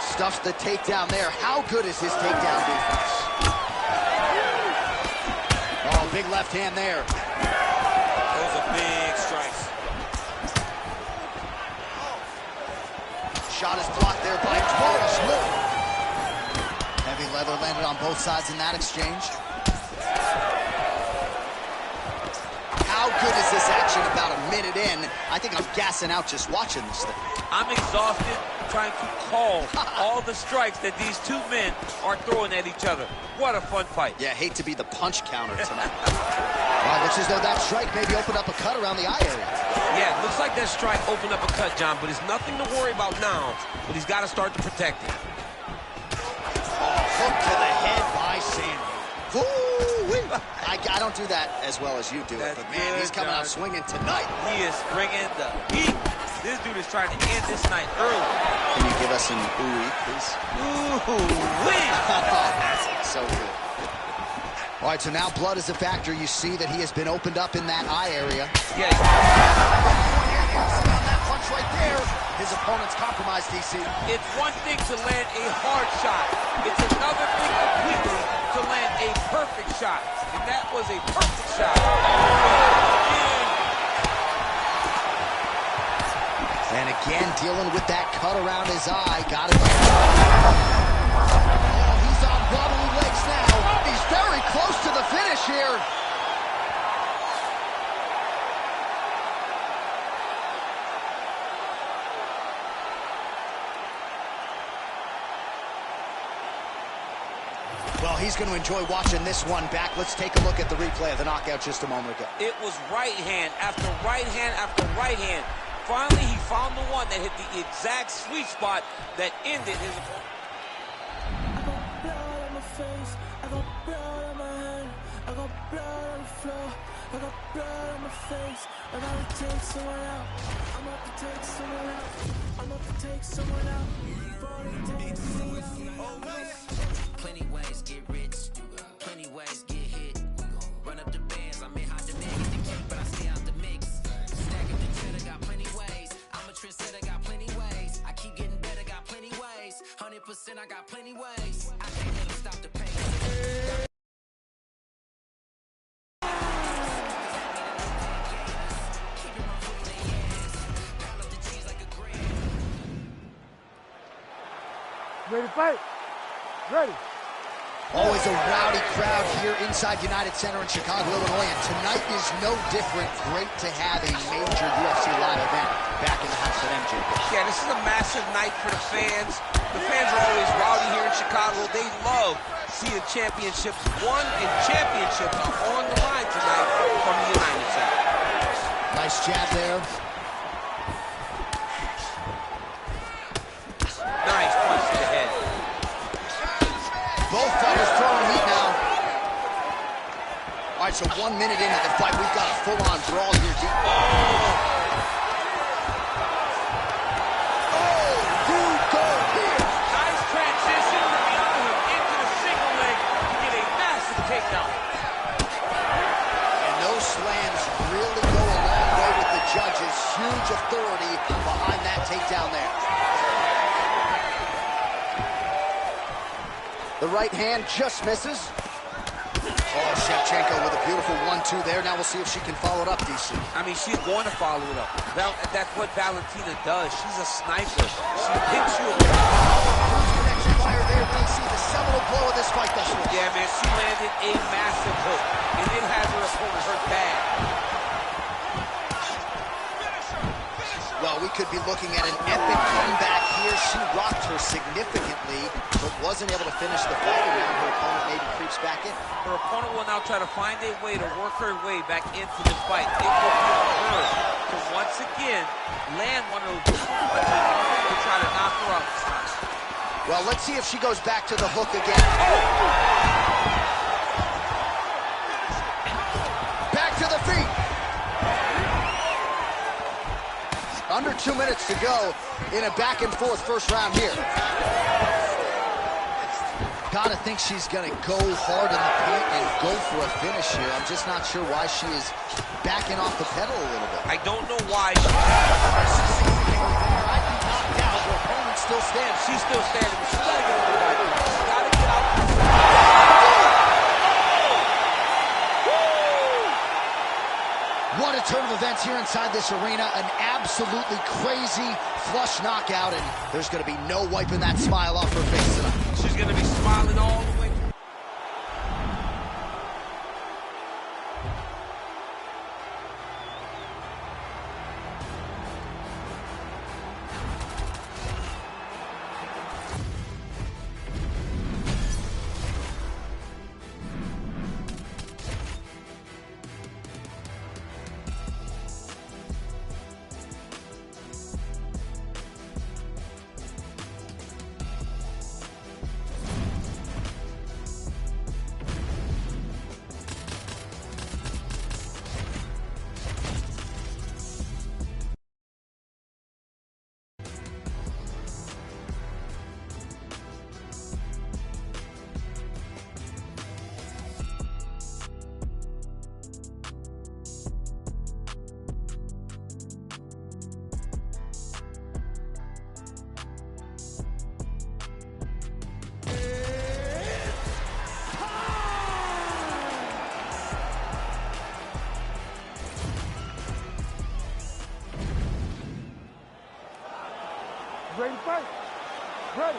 Stuffs the takedown there. How good is his takedown defense? Oh, big left hand there. Those are big strikes. Shot is blocked there by Torres. Heavy leather landed on both sides in that exchange. How how good is this action about a minute in? I think I'm gassing out just watching this thing. I'm exhausted trying to call all the strikes that these two men are throwing at each other. What a fun fight. Yeah, hate to be the punch counter tonight. Wow, looks as though that strike maybe opened up a cut around the eye area. Yeah, looks like that strike opened up a cut, John, but it's nothing to worry about now, but he's got to start to protect it. Hook to the head by Sandy. I don't do that as well as you do it, but man, he's coming out swinging tonight. He is bringing the heat. This dude is trying to end this night early. Can you give us an ooh-wee, please? Ooh-wee! So good. All right, so now blood is a factor. You see that he has been opened up in that eye area. Yeah. On that punch right there, his opponent's compromised, DC. It's one thing to land a hard shot. It's another thing completely to land a perfect shot. And that was a perfect shot. And again, dealing with that cut around his eye. Got it. Oh, he's on wobbly legs now. He's very close to the finish here. Well, he's going to enjoy watching this one back. Let's take a look at the replay of the knockout just a moment ago. It was right hand after right hand after right hand. Finally, he found the one that hit the exact sweet spot that ended his opponent. I got blood on my face, I got blood on my hand, I got blood on the floor, I got blood on my face. I'm about to take someone out, I'm about to take someone out, I'm about to take someone out. Plenty ways get rich, plenty ways get hit. Run up the bands, I'm in hot demand, get the cake, but I stay out the mix. Stack up the cheddar, got plenty ways. I'm a trendsetter, got plenty ways. I keep getting better, got plenty ways. 100%, I got plenty ways. I can't let them stop the pain. Ready to fight? Ready. Always a rowdy crowd here inside United Center in Chicago, Illinois, and tonight is no different. Great to have a major UFC live event back in the house at MJ. Yeah, this is a massive night for the fans. The fans are always rowdy here in Chicago. They love seeing championships won, and championships are on the line tonight from the United Center. Nice jab there. Nice punch to the head. Both fighters throwing heat now. All right, so 1 minute into the fight, we've got a full-on brawl here. Dude, go here. Nice transition from the underhook into the single leg to get a massive takedown. And those slams really go a long way with the judges. Huge authority behind that takedown there. The right hand just misses. Oh, Shevchenko with a beautiful 1-2 there. Now we'll see if she can follow it up, DC. I mean, she's going to follow it up. That's what Valentina does. She's a sniper. She hits you. Connection fire there, DC. The seminal blow of this fight thus far. Yeah, man, she landed a massive hook, and it has her opponent hurt bad. Well, we could be looking at an epic comeback here. She rocked her significantly, but wasn't able to finish the fight, and now her opponent maybe creeps back in. Her opponent will now try to find a way to work her way back into this fight. It will be on her to once again land one of those punches to try to knock her out this time. Well, let's see if she goes back to the hook again. Back to the feet. Under 2 minutes to go in a back-and-forth first round here. Gotta think she's gonna go hard in the paint and go for a finish here. I'm just not sure why she is backing off the pedal a little bit. I don't know why. Knocked out. Her opponent still stands. She's still standing, but she's gotta get over that. She's gotta get out. What a turn of events here inside this arena. An absolutely crazy flush knockout, and there's going to be no wiping that smile off her face tonight. She's going to be smiling all the way. Ready to fight? Ready.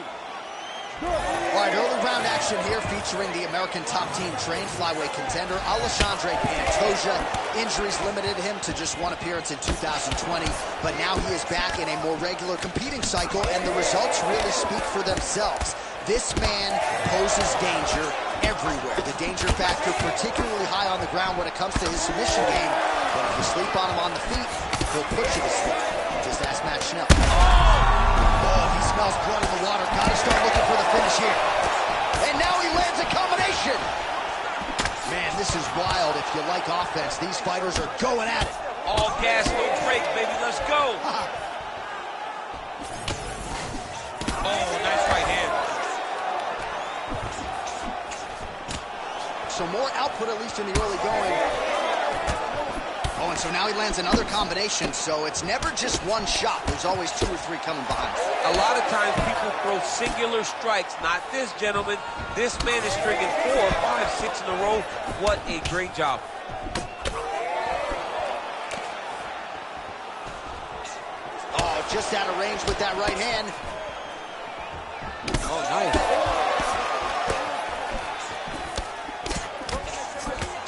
All right, early round action here featuring the American top team trained flyweight contender Alexandre Pantoja. Injuries limited him to just one appearance in 2020, but now he is back in a more regular competing cycle, and the results really speak for themselves. This man poses danger everywhere. The danger factor particularly high on the ground when it comes to his submission game, but if you sleep on him on the feet, he'll put you to sleep. Just ask Matt Schnell. Oh, he smells blood in the water. Gotta start looking for the finish here. And now he lands a combination. Man, this is wild. If you like offense, these fighters are going at it. All gas, no brake, baby. Let's go. Oh, nice right hand. So more output, at least in the early going. Oh, and so now he lands another combination, so it's never just one shot. There's always 2 or 3 coming behind. A lot of times people throw singular strikes. Not this gentleman. This man is stringing 4, 5, 6 in a row. What a great job. Oh, just out of range with that right hand. Oh, nice.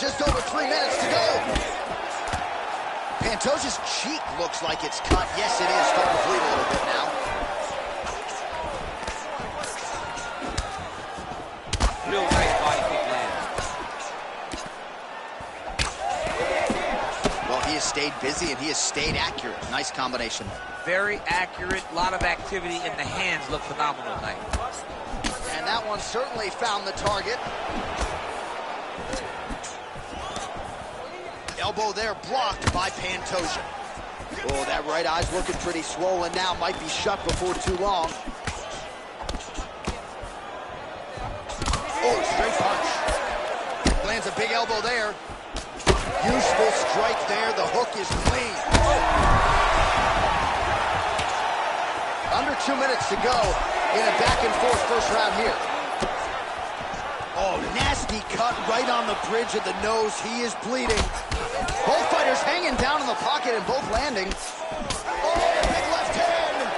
Just over 3 minutes to go. Pantoja's cheek looks like it's cut. Yes, it is. Starting to bleed a little bit now. Real nice body kick land. Well, he has stayed busy and he has stayed accurate. Nice combination. Very accurate. A lot of activity, and the hands look phenomenal tonight. And that one certainly found the target. Elbow there blocked by Pantoja. Oh, that right eye's looking pretty swollen now. Might be shut before too long. Oh, straight punch. Lands a big elbow there. Useful strike there. The hook is clean. Under 2 minutes to go in a back-and-forth first round here. Oh, nasty cut right on the bridge of the nose. He is bleeding. Both fighters hanging down in the pocket and both landing. Oh, big left hand.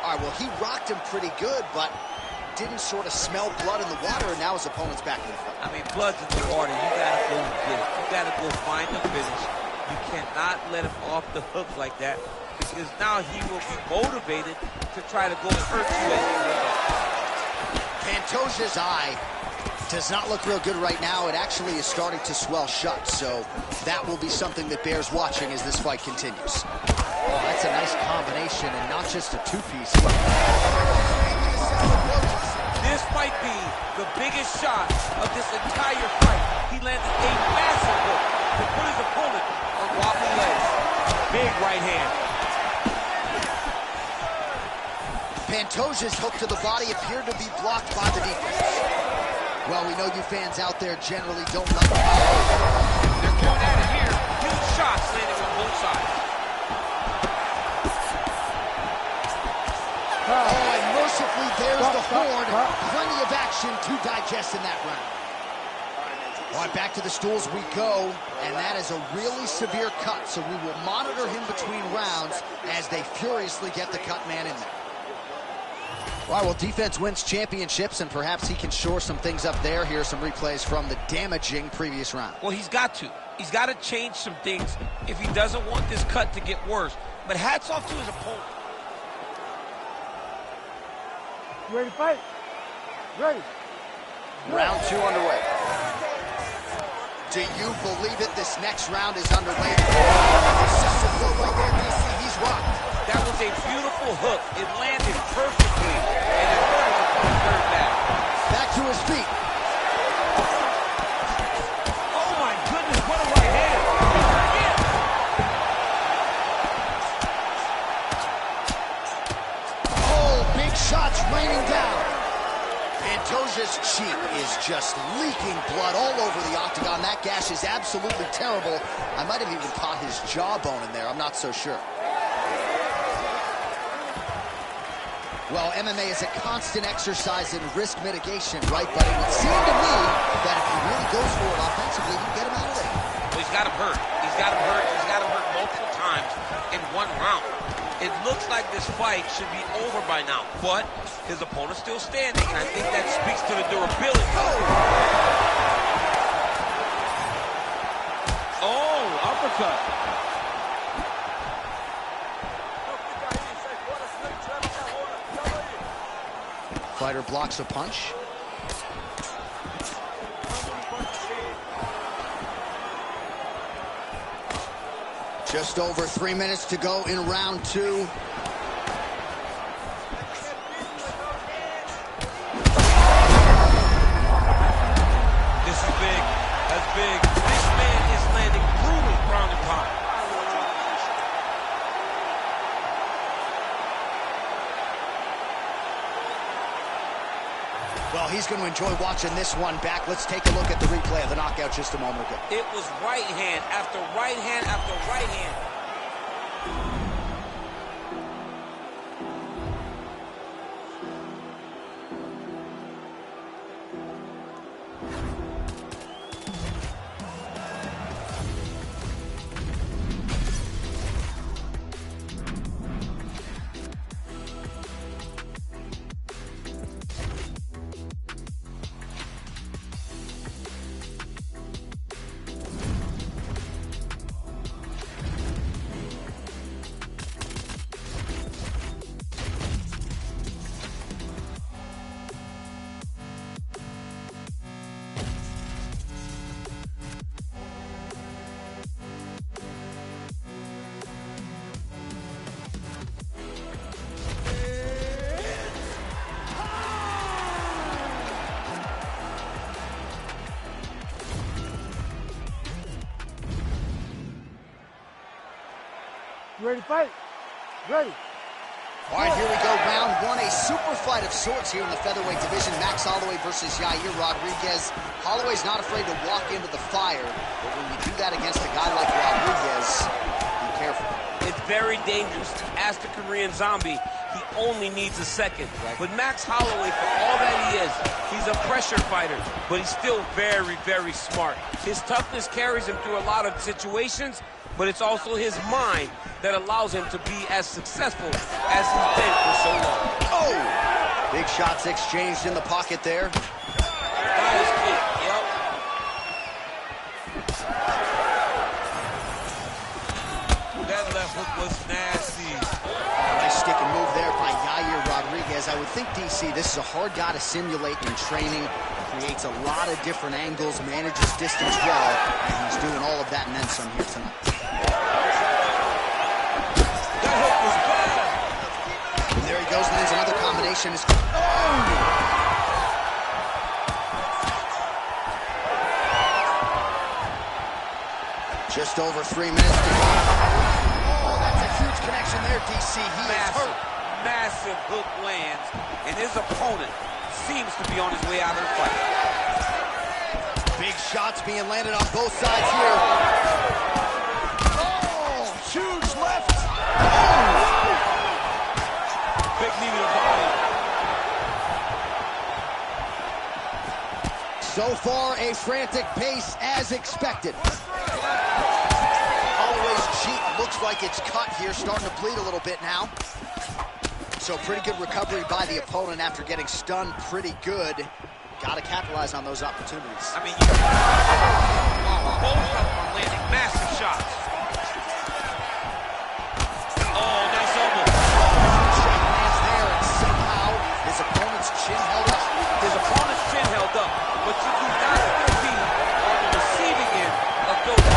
All right, well, he rocked him pretty good, but didn't sort of smell blood in the water, and now his opponent's back in the fight. I mean, blood's in the water. You gotta go get it. You gotta go find the finish. You cannot let him off the hook like that, because now he will be motivated to try to go and hurt you. Pantoja's eye does not look real good right now. It actually is starting to swell shut, so that will be something that bears watching as this fight continues. Oh, that's a nice combination, and not just a two-piece. This might be the biggest shot of this entire fight. He landed a massive hook to put his opponent on wobbly legs. Big right hand. Pantoja's hook to the body appeared to be blocked by the defense. Well, we know you fans out there generally don't like it. They're going at it here. Huge shots landing on both sides. Oh, and mercifully, there's the horn. Plenty of action to digest in that round. All right, back to the stools we go, and that is a really severe cut, so we will monitor him between rounds as they furiously get the cut man in there. All right, well, defense wins championships, and perhaps he can shore some things up there. Here are some replays from the damaging previous round. Well, he's got to. He's got to change some things if he doesn't want this cut to get worse. But hats off to his opponent. You ready to fight? Ready. Round 2 underway. Do you believe it? This next round is underway. He's rocked. That was a beautiful hook. It landed perfectly, and it hurt his opponent very bad. Back to his feet. Oh my goodness, what a right hand. Again. Oh, big shots raining down. Pantoja's cheek is just leaking blood all over the octagon. That gash is absolutely terrible. I might have even caught his jawbone in there. I'm not so sure. Well, MMA is a constant exercise in risk mitigation, right? But it would seem to me that if he really goes for it offensively, you can get him out of there. Well, he's got him hurt. He's got him hurt. He's got him hurt multiple times in one round. It looks like this fight should be over by now, but his opponent's still standing, and I think that speaks to the durability. Oh, uppercut. Fighter blocks a punch. Just over 3 minutes to go in round 2. This is big. That's big. This man is landing brutal ground and pound. Well, he's going to enjoy watching this one back. Let's take a look at the replay of the knockout just a moment ago. It was right hand after right hand after right hand. You ready to fight? Ready. All right, here we go, round 1, a super fight of sorts here in the featherweight division. Max Holloway versus Yair Rodriguez. Holloway's not afraid to walk into the fire, but when you do that against a guy like Rodriguez, be careful. It's very dangerous. Ask the Korean Zombie. He only needs a second. Right. But Max Holloway, for all that he is, he's a pressure fighter, but he's still very, very smart. His toughness carries him through a lot of situations, but it's also his mind that allows him to be as successful as he's been for so long. Oh! Big shots exchanged in the pocket there. Nice kick, yep. That left hook was nasty. Nice stick and move there by Yair Rodriguez. I would think, DC, this is a hard guy to simulate in training. Creates a lot of different angles, manages distance well, and he's doing all of that and then some here tonight. That hook was bad. And there he goes, lands another combination. Just over 3 minutes to go. Oh, that's a huge connection there, DC. He is hurt. Massive hook lands, and his opponent seems to be on his way out of the fight. Big shots being landed on both sides here. Oh, huge left. Oh. Big knee to the body. So far, a frantic pace as expected. Holloway's cheek looks like it's cut here, starting to bleed a little bit now. So pretty good recovery by the opponent after getting stunned pretty good. Got to capitalize on those opportunities. I mean, both of them are landing massive shots. Oh, nice elbow. Shot lands there, and somehow his opponent's chin held up. His opponent's chin held up, but you do not still be on the receiving end of those.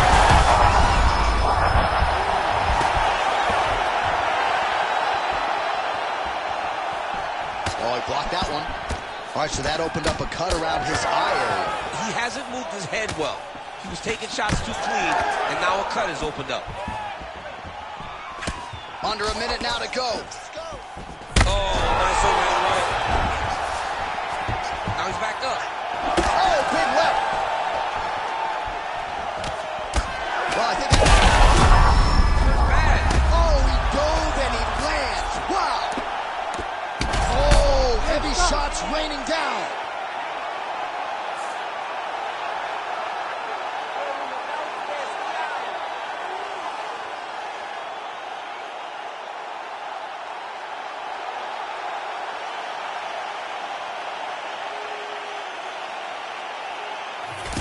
Oh, he blocked that one. All right, so that opened up a cut around his eye area. He hasn't moved his head well. He was taking shots too clean, and now a cut has opened up. Under a minute now to go. Oh, nice overhand right. Now he's back up. Oh, big left. Well, I think it's bad. Oh, he dove and he lands. Wow. Oh, heavy shots raining down.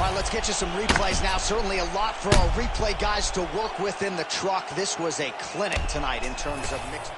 All right, let's get you some replays now. Certainly a lot for our replay guys to work with in the truck. This was a clinic tonight in terms of mixed...